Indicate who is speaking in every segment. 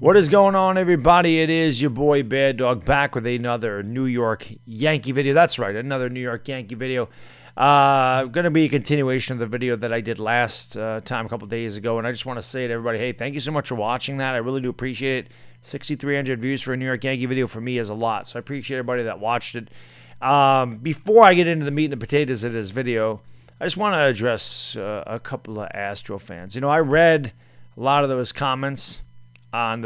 Speaker 1: What is going on, everybody? It is your boy Baddog back with another New York Yankee video. That's right, another New York Yankee video. Going to be a continuation of the video that I did last time a couple days ago. And I just want to say to everybody, hey, thank you so much for watching that. I really do appreciate it. 6,300 views for a New York Yankee video for me is a lot. So I appreciate everybody that watched it. Before I get into the meat and the potatoes of this video, I just want to address a couple of Astro fans. You know, I read a lot of those comments on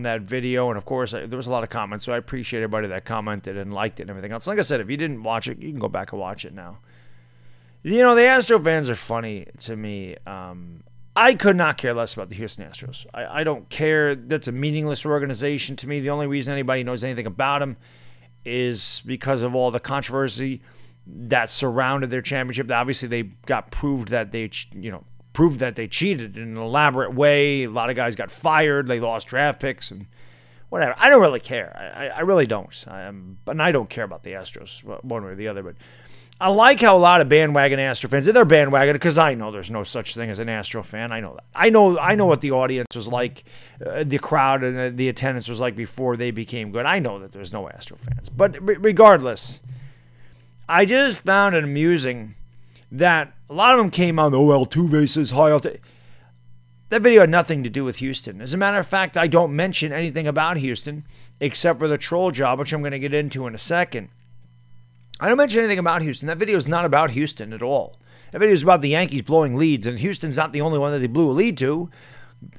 Speaker 1: that video, and of course there was a lot of comments, so I appreciate everybody that commented and liked it and everything else. Like I said, if you didn't watch it, you can go back and watch it now. You know, the Astro fans are funny to me. I could not care less about the Houston Astros. I don't care. That's a meaningless organization to me. The only reason anybody knows anything about them is because of all the controversy that surrounded their championship. Obviously, they got proved that they cheated in an elaborate way. A lot of guys got fired. They lost draft picks and whatever. I don't really care. I really don't. And I don't care about the Astros one way or the other. But I like how a lot of bandwagon Astro fans, they're bandwagon because I know there's no such thing as an Astro fan. I know that. I know what the audience was like, the crowd and the attendance was like before they became good. I know that there's no Astro fans. But regardless, I just found it amusing that a lot of them came out, oh, Altuve says hi. Altuve. That video had nothing to do with Houston. As a matter of fact, I don't mention anything about Houston except for the troll job, which I'm going to get into in a second. I don't mention anything about Houston. That video is not about Houston at all. That video is about the Yankees blowing leads, and Houston's not the only one that they blew a lead to.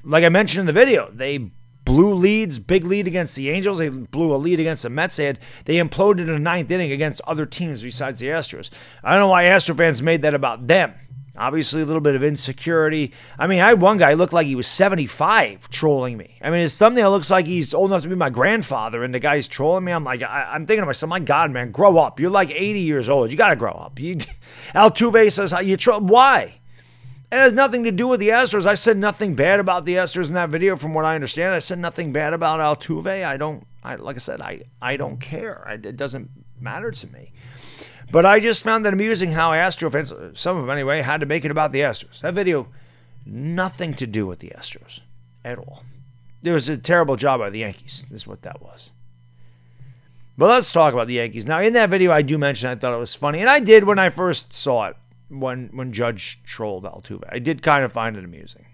Speaker 1: Like I mentioned in the video, they blew leads, big lead against the Angels. They blew a lead against the Mets. They imploded in the ninth inning against other teams besides the Astros. I don't know why Astro fans made that about them. Obviously, a little bit of insecurity. I mean, I had one guy look like he was 75 trolling me. I mean, his thumbnail looks like he's old enough to be my grandfather, and the guy's trolling me. I'm like, I'm thinking to myself, my God, man, grow up. You're like 80 years old. You got to grow up. Altuve says, you troll. Why? It has nothing to do with the Astros. I said nothing bad about the Astros in that video, from what I understand. I said nothing bad about Altuve. Like I said, I don't care. It doesn't matter to me. But I just found that amusing how Astro fans, some of them anyway, had to make it about the Astros. That video, nothing to do with the Astros at all. There was a terrible job by the Yankees, is what that was. But let's talk about the Yankees. Now, in that video, I do mention I thought it was funny. And I did when I first saw it, when Judge trolled Altuve. I did kind of find it amusing.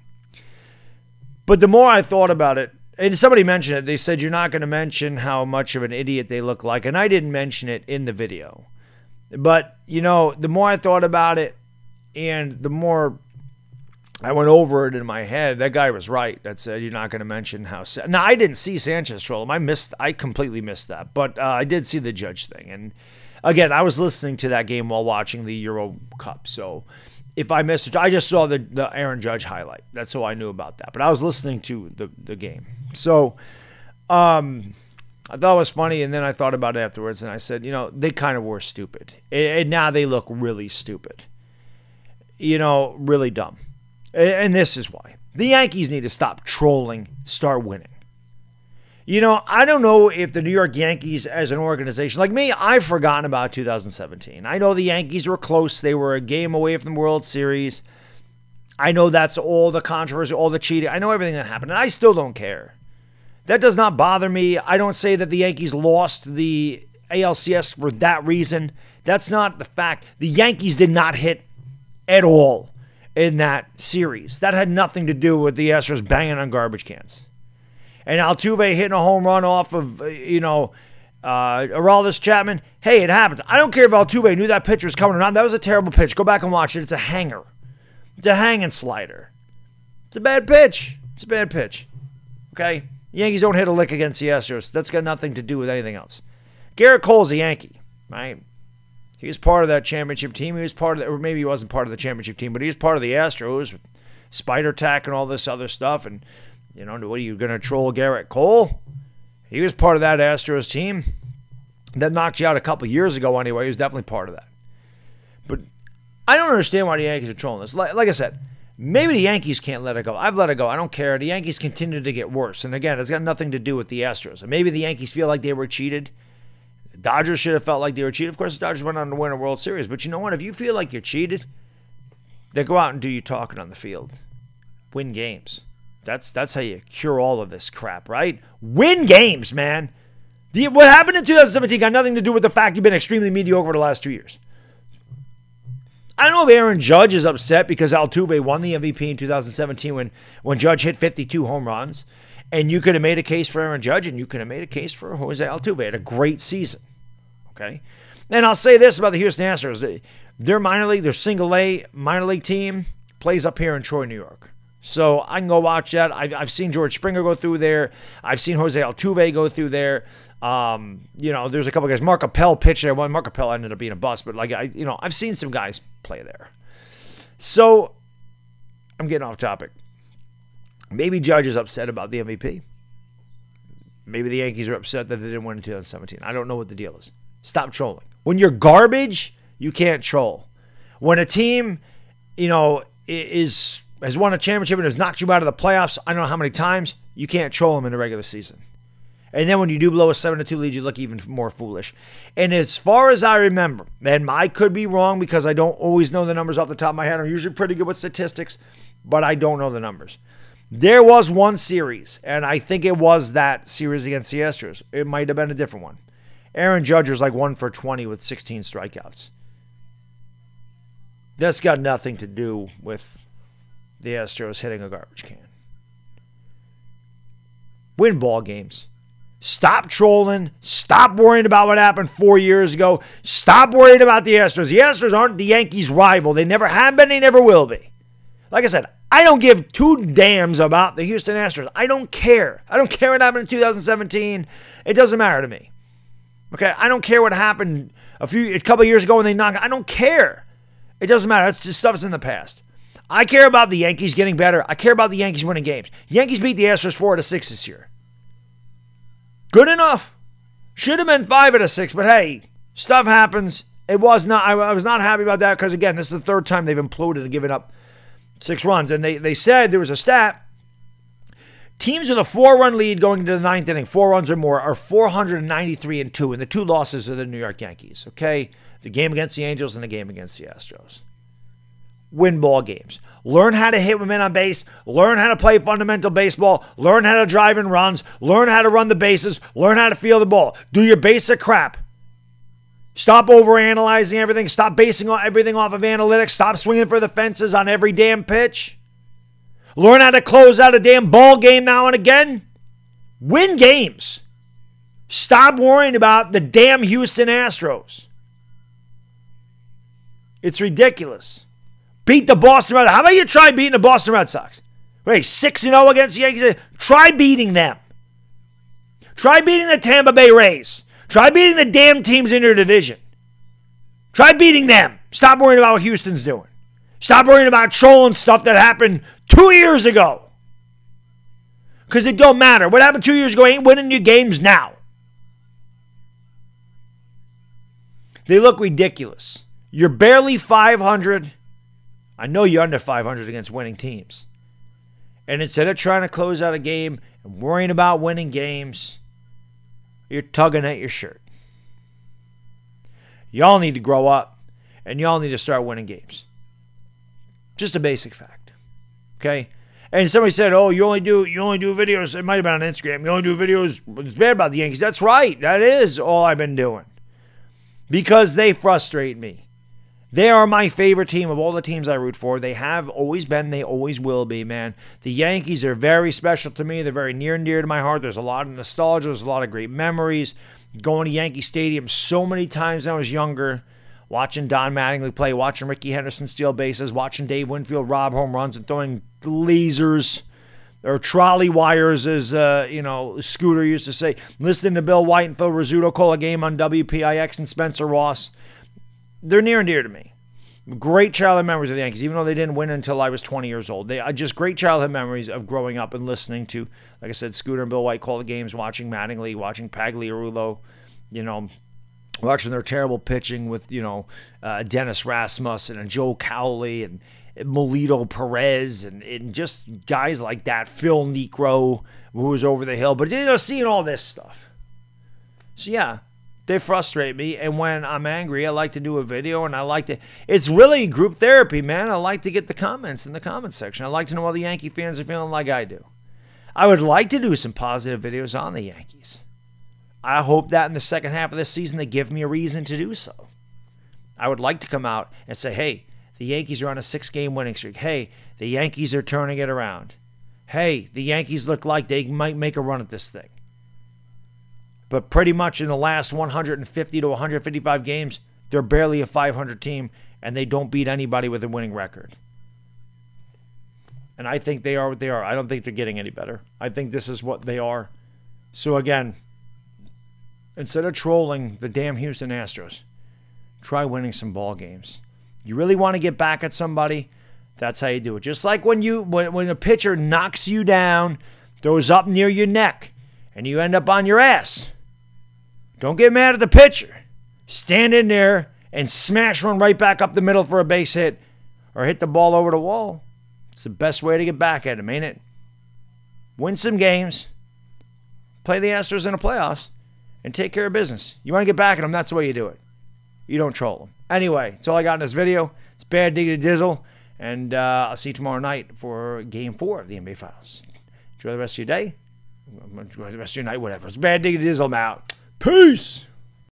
Speaker 1: But the more I thought about it, and somebody mentioned it, they said you're not going to mention how much of an idiot they look like. And I didn't mention it in the video. But, you know, the more I thought about it and the more I went over it in my head, that guy was right that said you're not going to mention how... Now, I didn't see Sanchez troll him. I completely missed that. But I did see the Judge thing. And, again, I was listening to that game while watching the Euro Cup. So, if I missed it, I just saw the Aaron Judge highlight. That's all I knew about that. But I was listening to the game. So, I thought it was funny, and then I thought about it afterwards, and I said, you know, they kind of were stupid. And now they look really stupid. You know, really dumb. And this is why. The Yankees need to stop trolling, start winning. You know, I don't know if the New York Yankees as an organization, like me, I've forgotten about 2017. I know the Yankees were close. They were a game away from the World Series. I know that's all the controversy, all the cheating. I know everything that happened, and I still don't care. That does not bother me. I don't say that the Yankees lost the ALCS for that reason. That's not the fact. The Yankees did not hit at all in that series. That had nothing to do with the Astros banging on garbage cans. And Altuve hitting a home run off of, Aroldis Chapman. Hey, it happens. I don't care if Altuve knew that pitch was coming or not. That was a terrible pitch. Go back and watch it. It's a hanger. It's a hanging slider. It's a bad pitch. It's a bad pitch. Okay? The Yankees don't hit a lick against the Astros. That's got nothing to do with anything else. Garrett Cole's a Yankee, right? He was part of that championship team. He was part of, or maybe he wasn't part of the championship team, but he was part of the Astros with Spider Tack and all this other stuff. And, you know, what are you going to troll Garrett Cole? He was part of that Astros team that knocked you out a couple years ago anyway. He was definitely part of that. But I don't understand why the Yankees are trolling this. Like I said, maybe the Yankees can't let it go. I've let it go. I don't care. The Yankees continue to get worse. And again, it's got nothing to do with the Astros. And maybe the Yankees feel like they were cheated. The Dodgers should have felt like they were cheated. Of course, the Dodgers went on to win a World Series. But you know what? If you feel like you're cheated, then go out and do your talking on the field. Win games. That's how you cure all of this crap, right? Win games, man. What happened in 2017 got nothing to do with the fact you've been extremely mediocre the last 2 years. I don't know if Aaron Judge is upset because Altuve won the MVP in 2017 when Judge hit 52 home runs. And you could have made a case for Aaron Judge, and you could have made a case for Jose Altuve. Had a great season. Okay? And I'll say this about the Houston Astros. Their single A minor league team plays up here in Troy, New York. So I can go watch that. I've seen George Springer go through there. I've seen Jose Altuve go through there. There's a couple guys. Mark Appel pitched there. Well, Mark Appel ended up being a bust, but I've seen some guys play there. So I'm getting off topic. Maybe Judge is upset about the MVP. Maybe the Yankees are upset that they didn't win in 2017. I don't know what the deal is. Stop trolling. When you're garbage, you can't troll. When a team, has won a championship and has knocked you out of the playoffs, I don't know how many times, you can't troll them in the regular season. And then when you do blow a 7-2 lead, you look even more foolish. And as far as I remember, and I could be wrong because I don't always know the numbers off the top of my head. I'm usually pretty good with statistics, but I don't know the numbers. There was one series, and I think it was that series against the Astros. It might have been a different one. Aaron Judge was like 1 for 20 with 16 strikeouts. That's got nothing to do with the Astros hitting a garbage can. Win ball games. Stop trolling. Stop worrying about what happened 4 years ago. Stop worrying about the Astros. The Astros aren't the Yankees' rival. They never have been. They never will be. Like I said, I don't give two damns about the Houston Astros. I don't care. I don't care what happened in 2017. It doesn't matter to me. Okay? I don't care what happened a couple years ago when they knocked. I don't care. It doesn't matter. That's just stuff's in the past. I care about the Yankees getting better. I care about the Yankees winning games. Yankees beat the Astros 4-6 this year. Good enough. Should have been 5-6, but hey, stuff happens. It was not. I was not happy about that because, again, this is the third time they've imploded and given up 6 runs. And they said there was a stat. Teams with a 4-run lead going into the 9th inning, 4 runs or more, are 493-2, and the 2 losses are the New York Yankees. Okay, the game against the Angels and the game against the Astros. Win ball games. Learn how to hit with men on base. Learn how to play fundamental baseball. Learn how to drive in runs. Learn how to run the bases. Learn how to field the ball. Do your basic crap. Stop overanalyzing everything. Stop basing everything off of analytics. Stop swinging for the fences on every damn pitch. Learn how to close out a damn ball game now and again. Win games. Stop worrying about the damn Houston Astros. It's ridiculous. Beat the Boston Red Sox. How about you try beating the Boston Red Sox? Wait, 6-0 against the Yankees? Try beating them. Try beating the Tampa Bay Rays. Try beating the damn teams in your division. Try beating them. Stop worrying about what Houston's doing. Stop worrying about trolling stuff that happened 2 years ago. Because it don't matter. What happened 2 years ago ain't winning your games now. They look ridiculous. You're barely 500. I know you're under 500 against winning teams. And instead of trying to close out a game and worrying about winning games, you're tugging at your shirt. Y'all need to grow up, and y'all need to start winning games. Just a basic fact. Okay? And somebody said, oh, you only do videos. It might have been on Instagram. You only do videos. It's bad about the Yankees. That's right. That is all I've been doing. Because they frustrate me. They are my favorite team of all the teams I root for. They have always been. They always will be, man. The Yankees are very special to me. They're very near and dear to my heart. There's a lot of nostalgia. There's a lot of great memories. Going to Yankee Stadium so many times when I was younger. Watching Don Mattingly play. Watching Ricky Henderson steal bases. Watching Dave Winfield rob home runs and throwing lasers or trolley wires, as Scooter used to say. Listening to Bill White and Phil Rizzuto call a game on WPIX and Spencer Ross. They're near and dear to me. Great childhood memories of the Yankees, even though they didn't win until I was 20 years old. They are just great childhood memories of growing up and listening to, like I said, Scooter and Bill White call the games, watching Mattingly, watching Pagliarulo, watching their terrible pitching with, Dennis Rasmussen and Joe Cowley and Melito Perez and just guys like that. Phil Niekro, who was over the hill. But, seeing all this stuff. So, yeah, They frustrate me, and when I'm angry, I like to do a video, and I like to... It's really group therapy, man. I like to get the comments in the comment section. I like to know all the Yankee fans are feeling like I do. I would like to do some positive videos on the Yankees. I hope that in the second half of this season they give me a reason to do so. I would like to come out and say, hey, the Yankees are on a 6-game winning streak. Hey, the Yankees are turning it around. Hey, the Yankees look like they might make a run at this thing. But pretty much in the last 150 to 155 games, they're barely a 500 team, and they don't beat anybody with a winning record. And I think they are what they are. I don't think they're getting any better. I think this is what they are. So again, instead of trolling the damn Houston Astros, try winning some ball games. You really want to get back at somebody? That's how you do it. Just like when a pitcher knocks you down, throws up near your neck, and you end up on your ass. Don't get mad at the pitcher. Stand in there and smash one right back up the middle for a base hit or hit the ball over the wall. It's the best way to get back at him, ain't it? Win some games, play the Astros in the playoffs, and take care of business. You want to get back at them, that's the way you do it. You don't troll them. Anyway, that's all I got in this video. It's Bad Diggity Dizzle, and I'll see you tomorrow night for Game 4 of the NBA Finals. Enjoy the rest of your day. Enjoy the rest of your night, whatever. It's Bad Diggity Dizzle. I'm out. Peace.